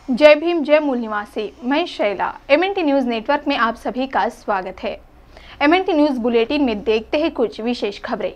जय भीम जय मूल निवासी। मैं शैला। MNT न्यूज नेटवर्क में आप सभी का स्वागत है। MNT न्यूज बुलेटिन में देखते हैं कुछ विशेष खबरें।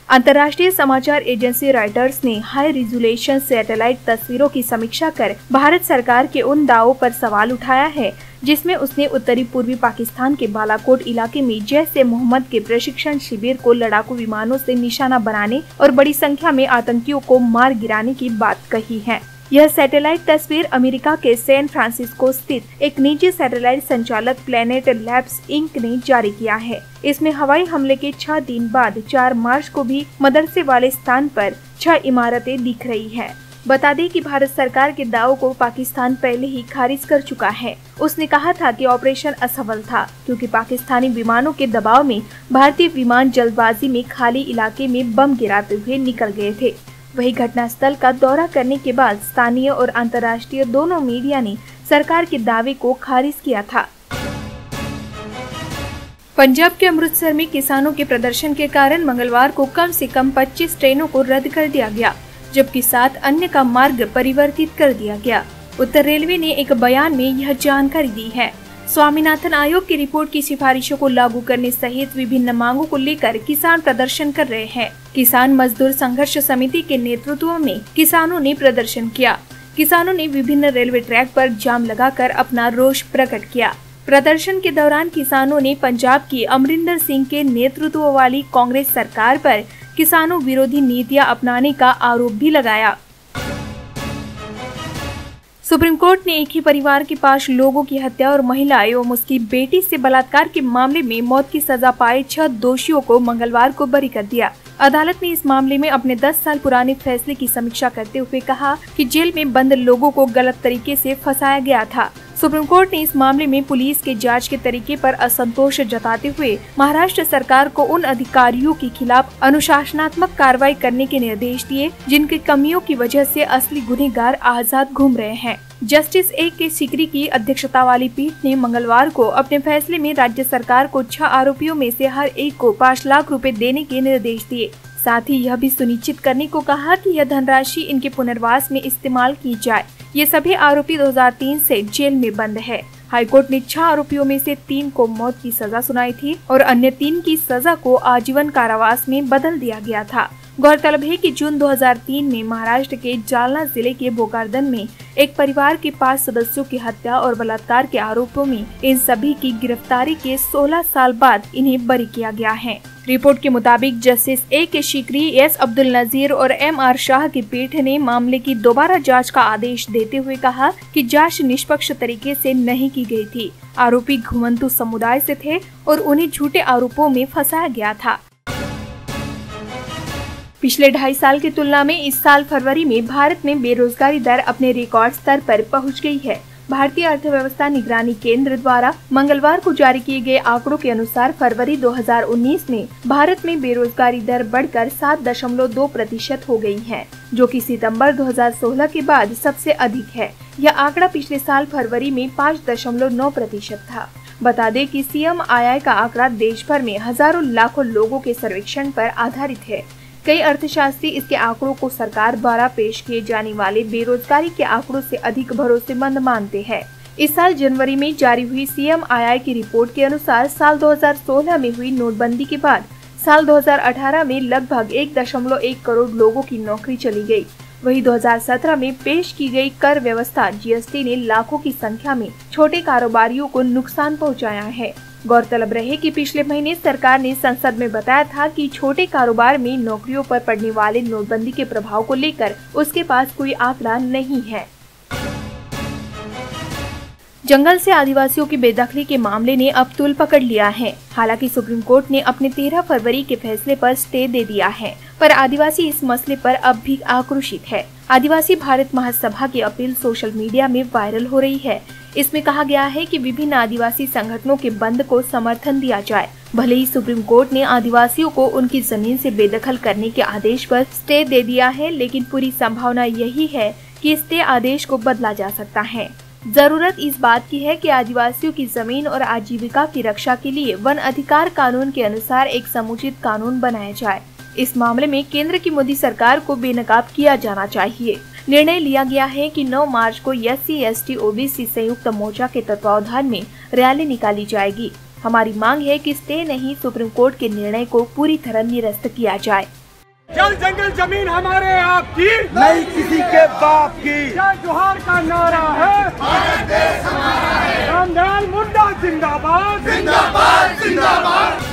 अंतर्राष्ट्रीय समाचार एजेंसी रॉयटर्स ने हाई रिजोल्यूशन सैटेलाइट तस्वीरों की समीक्षा कर भारत सरकार के उन दावों पर सवाल उठाया है जिसमें उसने उत्तरी पूर्वी पाकिस्तान के बालाकोट इलाके में जैश-ए-मोहम्मद के प्रशिक्षण शिविर को लड़ाकू विमानों से निशाना बनाने और बड़ी संख्या में आतंकियों को मार गिराने की बात कही है। यह सैटेलाइट तस्वीर अमेरिका के सैन फ्रांसिस्को स्थित एक निजी सैटेलाइट संचालक प्लैनेट लैब्स इंक ने जारी किया है। इसमें हवाई हमले के 6 दिन बाद 4 मार्च को भी मदरसे वाले स्थान पर 6 इमारतें दिख रही है। बता दें कि भारत सरकार के दावों को पाकिस्तान पहले ही खारिज कर चुका है। उसने कहा था कि ऑपरेशन असफल था क्योंकि पाकिस्तानी विमानों के दबाव में भारतीय विमान जल्दबाजी में खाली इलाके में बम गिराते हुए निकल गए थे। वही घटनास्थल का दौरा करने के बाद स्थानीय और अंतर्राष्ट्रीय दोनों मीडिया ने सरकार के दावे को खारिज किया था। पंजाब के अमृतसर में किसानों के प्रदर्शन के कारण मंगलवार को कम से कम 25 ट्रेनों को रद्द कर दिया गया, जबकि 7 अन्य का मार्ग परिवर्तित कर दिया गया। उत्तर रेलवे ने एक बयान में यह जानकारी दी है। स्वामीनाथन आयोग की रिपोर्ट की सिफारिशों को लागू करने सहित विभिन्न मांगों को लेकर किसान प्रदर्शन कर रहे हैं। किसान मजदूर संघर्ष समिति के नेतृत्व में किसानों ने प्रदर्शन किया। किसानों ने विभिन्न रेलवे ट्रैक पर जाम लगाकर अपना रोष प्रकट किया। प्रदर्शन के दौरान किसानों ने पंजाब की अमरिंदर सिंह के नेतृत्व वाली कांग्रेस सरकार पर किसानों विरोधी नीतियां अपनाने का आरोप भी लगाया। सुप्रीम कोर्ट ने एक ही परिवार के 5 लोगों की हत्या और महिला एवं उसकी बेटी से बलात्कार के मामले में मौत की सजा पाए 6 दोषियों को मंगलवार को बरी कर दिया। अदालत ने इस मामले में अपने 10 साल पुराने फैसले की समीक्षा करते हुए कहा कि जेल में बंद लोगों को गलत तरीके से फंसाया गया था। सुप्रीम कोर्ट ने इस मामले में पुलिस के जांच के तरीके पर असंतोष जताते हुए महाराष्ट्र सरकार को उन अधिकारियों के खिलाफ अनुशासनात्मक कार्रवाई करने के निर्देश दिए जिनकी कमियों की वजह से असली गुनहगार आजाद घूम रहे हैं। Justice A.K. सीकरी की अध्यक्षता वाली पीठ ने मंगलवार को अपने फैसले में राज्य सरकार को 6 आरोपियों में से हर एक को 5 लाख रुपए देने के निर्देश दिए। साथ ही यह भी सुनिश्चित करने को कहा कि यह धनराशि इनके पुनर्वास में इस्तेमाल की जाए। ये सभी आरोपी 2003 से जेल में बंद है। हाईकोर्ट ने 6 आरोपियों में से 3 को मौत की सजा सुनाई थी और अन्य 3 की सजा को आजीवन कारावास में बदल दिया गया था। गौरतलब है कि जून 2003 में महाराष्ट्र के जालना जिले के बोकार्दन में एक परिवार के 5 सदस्यों की हत्या और बलात्कार के आरोपों में इन सभी की गिरफ्तारी के 16 साल बाद इन्हें बरी किया गया है। रिपोर्ट के मुताबिक justice A.K. Sikri, S. Abdul Nazeer और M.R. शाह की पीठ ने मामले की दोबारा जांच का आदेश देते हुए कहा कि जांच निष्पक्ष तरीके से नहीं की गई थी। आरोपी घुमंतु समुदाय से थे और उन्हें झूठे आरोपों में फंसाया गया था। पिछले 2.5 साल की तुलना में इस साल फरवरी में भारत में बेरोजगारी दर अपने रिकॉर्ड स्तर पर पहुंच गई है। भारतीय अर्थव्यवस्था निगरानी केंद्र द्वारा मंगलवार को जारी किए गए आंकड़ों के अनुसार फरवरी 2019 में भारत में बेरोजगारी दर बढ़कर 7.2% हो गई है, जो कि सितंबर 2016 के बाद सबसे अधिक है। यह आंकड़ा पिछले साल फरवरी में 5.9% था। बता दें कि CMII का आंकड़ा देश भर में हजारों लाखों लोगों के सर्वेक्षण पर आधारित है। कई अर्थशास्त्री इसके आंकड़ों को सरकार द्वारा पेश किए जाने वाले बेरोजगारी के आंकड़ों से अधिक भरोसेमंद मानते हैं। इस साल जनवरी में जारी हुई CMII की रिपोर्ट के अनुसार साल 2016 में हुई नोटबंदी के बाद साल 2018 में लगभग 1.1 करोड़ लोगों की नौकरी चली गई। वहीं 2017 में पेश की गई कर व्यवस्था GST ने लाखों की संख्या में छोटे कारोबारियों को नुकसान पहुँचाया है। गौरतलब रहे कि पिछले महीने सरकार ने संसद में बताया था कि छोटे कारोबार में नौकरियों पर पड़ने वाले नोटबंदी के प्रभाव को लेकर उसके पास कोई आंकड़ा नहीं है। जंगल से आदिवासियों की बेदखली के मामले ने अब तूल पकड़ लिया है। हालांकि सुप्रीम कोर्ट ने अपने 13 फरवरी के फैसले पर स्टे दे दिया है, पर आदिवासी इस मसले पर अब भी आक्रोशित है। आदिवासी भारत महासभा की अपील सोशल मीडिया में वायरल हो रही है। इसमें कहा गया है कि विभिन्न आदिवासी संगठनों के बंद को समर्थन दिया जाए। भले ही सुप्रीम कोर्ट ने आदिवासियों को उनकी जमीन से बेदखल करने के आदेश पर स्टे दे दिया है, लेकिन पूरी संभावना यही है कि स्टे आदेश को बदला जा सकता है। जरूरत इस बात की है कि आदिवासियों की जमीन और आजीविका की रक्षा के लिए वन अधिकार कानून के अनुसार एक समुचित कानून बनाया जाए। इस मामले में केंद्र की मोदी सरकार को बेनकाब किया जाना चाहिए। निर्णय लिया गया है कि 9 मार्च को SC, ST, OBC संयुक्त मोर्चा के तत्वावधान में रैली निकाली जाएगी। हमारी मांग है कि स्टे नहीं, सुप्रीम कोर्ट के निर्णय को पूरी तरह निरस्त किया जाए। जल जंगल जमीन हमारे आपकी, नहीं किसी के बाप की। जय जोहार का नारा है, भारत देश हमारा है। रामदयाल मुंडा जिंदाबाद, जिंदाबाद, जिंदाबाद।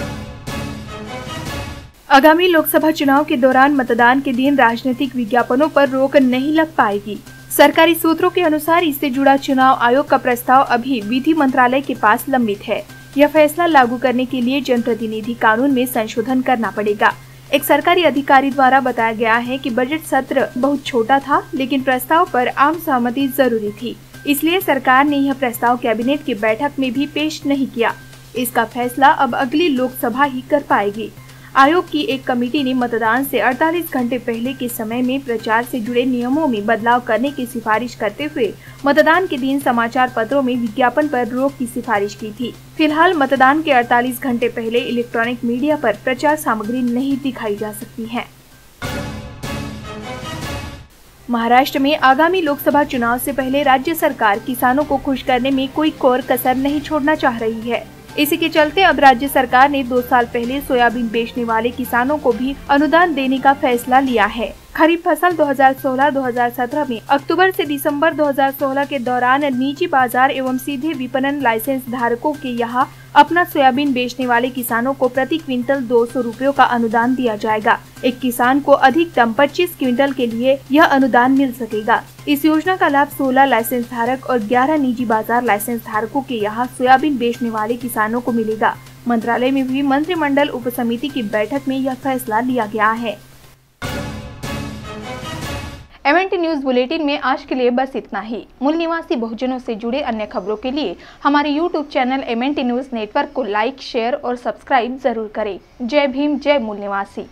आगामी लोकसभा चुनाव के दौरान मतदान के दिन राजनीतिक विज्ञापनों पर रोक नहीं लग पाएगी। सरकारी सूत्रों के अनुसार इससे जुड़ा चुनाव आयोग का प्रस्ताव अभी विधि मंत्रालय के पास लंबित है। यह फैसला लागू करने के लिए जनप्रतिनिधि कानून में संशोधन करना पड़ेगा। एक सरकारी अधिकारी द्वारा बताया गया है कि बजट सत्र बहुत छोटा था, लेकिन प्रस्ताव पर आम सहमति जरूरी थी, इसलिए सरकार ने यह प्रस्ताव कैबिनेट की बैठक में भी पेश नहीं किया। इसका फैसला अब अगली लोकसभा ही कर पाएगी। आयोग की एक कमेटी ने मतदान से 48 घंटे पहले के समय में प्रचार से जुड़े नियमों में बदलाव करने की सिफारिश करते हुए मतदान के दिन समाचार पत्रों में विज्ञापन पर रोक की सिफारिश की थी। फिलहाल मतदान के 48 घंटे पहले इलेक्ट्रॉनिक मीडिया पर प्रचार सामग्री नहीं दिखाई जा सकती है। महाराष्ट्र में आगामी लोकसभा चुनाव से पहले राज्य सरकार किसानों को खुश करने में कोई कोर कसर नहीं छोड़ना चाह रही है। इसी के चलते अब राज्य सरकार ने 2 साल पहले सोयाबीन बेचने वाले किसानों को भी अनुदान देने का फैसला लिया है। खरीफ फसल 2016-2017 में अक्टूबर से दिसंबर 2016 के दौरान निजी बाजार एवं सीधे विपणन लाइसेंस धारकों के यहां अपना सोयाबीन बेचने वाले किसानों को प्रति क्विंटल 200 रुपयों का अनुदान दिया जाएगा। एक किसान को अधिकतम 25 क्विंटल के लिए यह अनुदान मिल सकेगा। इस योजना का लाभ 16 लाइसेंस धारक और 11 निजी बाजार लाइसेंस धारकों के यहाँ सोयाबीन बेचने वाले किसानों को मिलेगा। मंत्रालय में हुई मंत्रिमंडल उप समिति की बैठक में यह फैसला लिया गया है। MNT न्यूज बुलेटिन में आज के लिए बस इतना ही। मूल निवासी बहुजनों से जुड़े अन्य खबरों के लिए हमारे YouTube channel MNT news network को लाइक, शेयर और सब्सक्राइब जरूर करें। जय भीम, जय मूल निवासी।